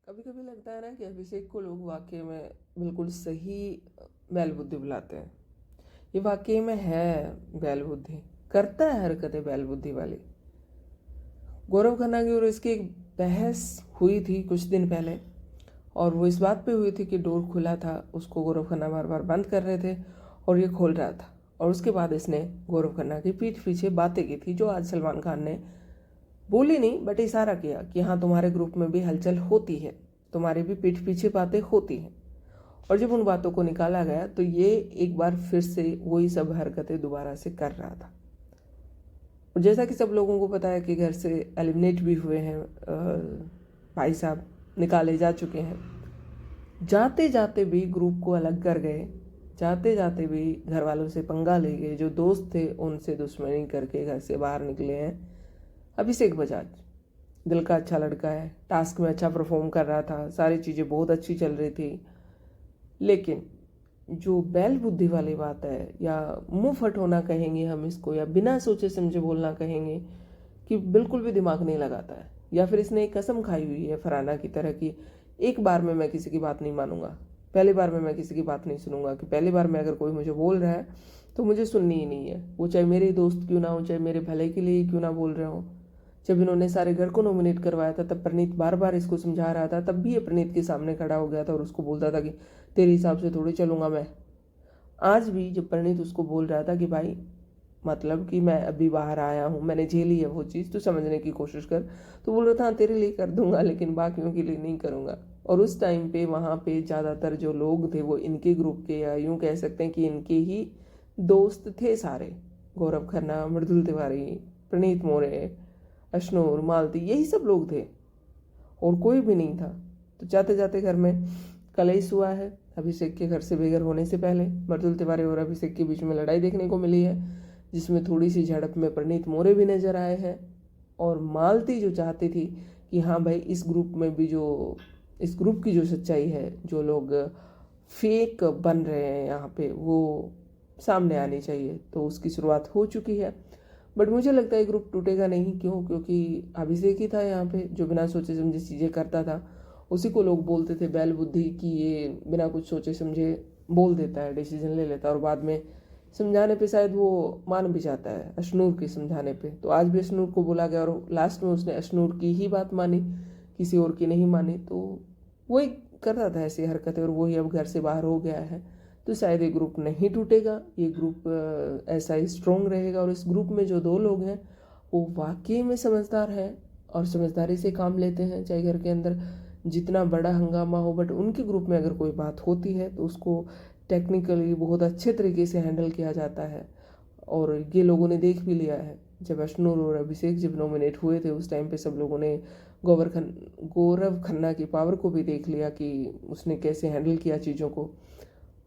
कभी कभी लगता है ना कि अभिषेक को लोग वाकई में बिल्कुल सही बैल बुद्धि बुलाते हैं। ये वाकई में है बैल बुद्धि, करता है हरकतें बैल बुद्धि वाली। गौरव खन्ना की और इसकी एक बहस हुई थी कुछ दिन पहले, और वो इस बात पे हुई थी कि डोर खुला था, उसको गौरव खन्ना बार बार बंद कर रहे थे और ये खोल रहा था। और उसके बाद इसने गौरव खन्ना की पीठ पीछे बातें की थी, जो आज सलमान खान ने बोली नहीं बट इशारा किया कि हाँ, तुम्हारे ग्रुप में भी हलचल होती है, तुम्हारी भी पीठ पीछे बातें होती हैं। और जब उन बातों को निकाला गया तो ये एक बार फिर से वही सब हरकतें दोबारा से कर रहा था। और जैसा कि सब लोगों को पता है कि घर से एलिमिनेट भी हुए हैं, भाई साहब निकाले जा चुके हैं। जाते जाते भी ग्रुप को अलग कर गए, जाते जाते भी घर वालों से पंगा ले गए, जो दोस्त थे उनसे दुश्मनी करके घर से बाहर निकले हैं अभिषेक बजाज। दिल का अच्छा लड़का है, टास्क में अच्छा परफॉर्म कर रहा था, सारी चीज़ें बहुत अच्छी चल रही थी, लेकिन जो बैल बुद्धि वाली बात है, या मुंह फट होना कहेंगे हम इसको, या बिना सोचे समझे बोलना कहेंगे, कि बिल्कुल भी दिमाग नहीं लगाता है। या फिर इसने एक कसम खाई हुई है फरहाना की तरह की, एक बार में मैं किसी की बात नहीं मानूंगा, पहली बार में मैं किसी की बात नहीं सुनूंगा, कि पहली बार में अगर कोई मुझे बोल रहा है तो मुझे सुननी ही नहीं है, वो चाहे मेरे दोस्त क्यों ना हो, चाहे मेरे भले के लिए क्यों ना बोल रहे हो। जब इन्होंने सारे घर को नॉमिनेट करवाया था तब प्रणीत बार बार इसको समझा रहा था, तब भी ये प्रणीत के सामने खड़ा हो गया था और उसको बोलता था कि तेरे हिसाब से थोड़ी चलूंगा मैं। आज भी जब प्रणीत उसको बोल रहा था कि भाई, मतलब कि मैं अभी बाहर आया हूँ, मैंने झेली है वो चीज़, तो समझने की कोशिश कर, तो बोल रहा था हाँ, तेरे लिए कर दूंगा लेकिन बाकियों के लिए नहीं करूँगा। और उस टाइम पे वहाँ पे ज़्यादातर जो लोग थे वो इनके ग्रुप के, या यूँ कह सकते हैं कि इनके ही दोस्त थे सारे। गौरव खन्ना, मृदुल तिवारी, प्रणीत मोरे, अशनूर, मालती, यही सब लोग थे और कोई भी नहीं था। तो जाते जाते घर में कलेश हुआ है। अभिषेक के घर से बेघर होने से पहले मृदुल तिवारी और अभिषेक के बीच में लड़ाई देखने को मिली है, जिसमें थोड़ी सी झड़प में प्रणीत मोरे भी नजर आए हैं। और मालती जो चाहती थी कि हाँ भाई, इस ग्रुप में भी जो इस ग्रुप की जो सच्चाई है, जो लोग फेक बन रहे हैं यहाँ पे, वो सामने आनी चाहिए, तो उसकी शुरुआत हो चुकी है। बट मुझे लगता है ग्रुप टूटेगा नहीं। क्यों? क्योंकि अभिषेक ही था यहाँ पे जो बिना सोचे समझे चीज़ें करता था। उसी को लोग बोलते थे बैल बुद्धि, कि ये बिना कुछ सोचे समझे बोल देता है, डिसीजन ले लेता है, और बाद में समझाने पे शायद वो मान भी जाता है, अशनूर के समझाने पे। तो आज भी अशनूर को बोला गया और लास्ट में उसने अशनूर की ही बात मानी, किसी और की नहीं मानी। तो वही करता था ऐसी हरकतें, और वही अब घर से बाहर हो गया है। तो शायद ये ग्रुप नहीं टूटेगा, ये ग्रुप ऐसा ही स्ट्रोंग रहेगा। और इस ग्रुप में जो दो लोग हैं वो वाकई में समझदार हैं और समझदारी से काम लेते हैं, चाहे घर के अंदर जितना बड़ा हंगामा हो, बट उनके ग्रुप में अगर कोई बात होती है तो उसको टेक्निकली बहुत अच्छे तरीके से हैंडल किया जाता है। और ये लोगों ने देख भी लिया है। जब अशनूर और अभिषेक जब नॉमिनेट हुए थे उस टाइम पे सब लोगों ने गौरव खन्ना की पावर को भी देख लिया, कि उसने कैसे हैंडल किया चीज़ों को,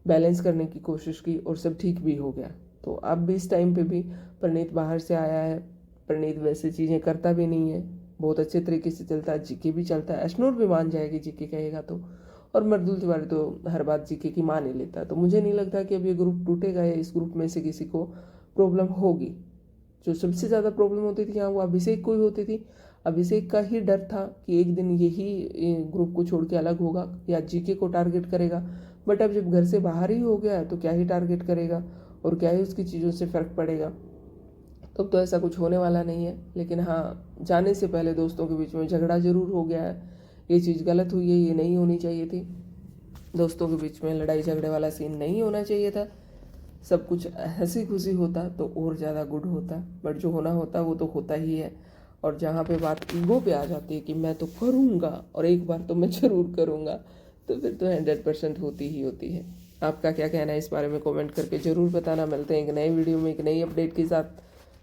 बैलेंस करने की कोशिश की, और सब ठीक भी हो गया। तो अब भी इस टाइम पे भी प्रणीत बाहर से आया है। प्रणीत वैसे चीज़ें करता भी नहीं है, बहुत अच्छे तरीके से चलता है, जीके भी चलता है। अशनूर भी मान जाएगी जीके कहेगा तो, और मृदुल तिवारी तो हर बात जीके की मान ही लेता है। तो मुझे नहीं लगता कि अब ये ग्रुप टूटेगा या इस ग्रुप में से किसी को प्रॉब्लम होगी। जो सबसे ज़्यादा प्रॉब्लम होती थी यहाँ, वो अभिषेक को ही होती थी। अभिषेक का ही डर था कि एक दिन यही ग्रुप को छोड़ के अलग होगा या जीके को टारगेट करेगा। बट अब जब घर से बाहर ही हो गया है तो क्या ही टारगेट करेगा और क्या ही उसकी चीज़ों से फ़र्क पड़ेगा। तो ऐसा कुछ होने वाला नहीं है। लेकिन हाँ, जाने से पहले दोस्तों के बीच में झगड़ा ज़रूर हो गया है। ये चीज़ गलत हुई है, ये नहीं होनी चाहिए थी। दोस्तों के बीच में लड़ाई झगड़े वाला सीन नहीं होना चाहिए था। सब कुछ हंसी खुशी होता तो और ज़्यादा गुड होता, बट जो होना होता वो तो होता ही है। और जहाँ पे बात ईगो पे आ जाती है कि मैं तो करूँगा और एक बार तो मैं ज़रूर करूँगा, तो फिर तो 100% होती ही होती है। आपका क्या कहना है इस बारे में कमेंट करके ज़रूर बताना। मिलते हैं एक नए वीडियो में एक नई अपडेट के साथ,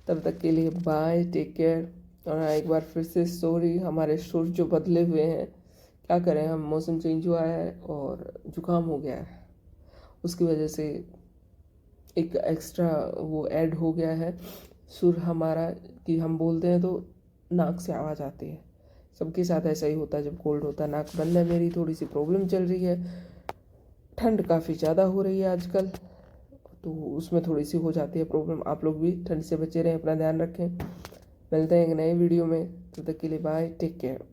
तब तक के लिए बाय, टेक केयर। और हाँ, एक बार फिर से सॉरी, हमारे सुर जो बदले हुए हैं, क्या करें, हम मौसम चेंज हुआ है और जुकाम हो गया है, उसकी वजह से एक एक्स्ट्रा वो ऐड हो गया है सुर हमारा, कि हम बोलते हैं तो नाक से आवाज़ आती है। सबके साथ ऐसा ही होता है, जब कोल्ड होता है नाक बंद है। मेरी थोड़ी सी प्रॉब्लम चल रही है, ठंड काफ़ी ज़्यादा हो रही है आजकल, तो उसमें थोड़ी सी हो जाती है प्रॉब्लम। आप लोग भी ठंड से बचे रहें, अपना ध्यान रखें। मिलते हैं एक नए वीडियो में, तब तक के लिए बाय, टेक केयर।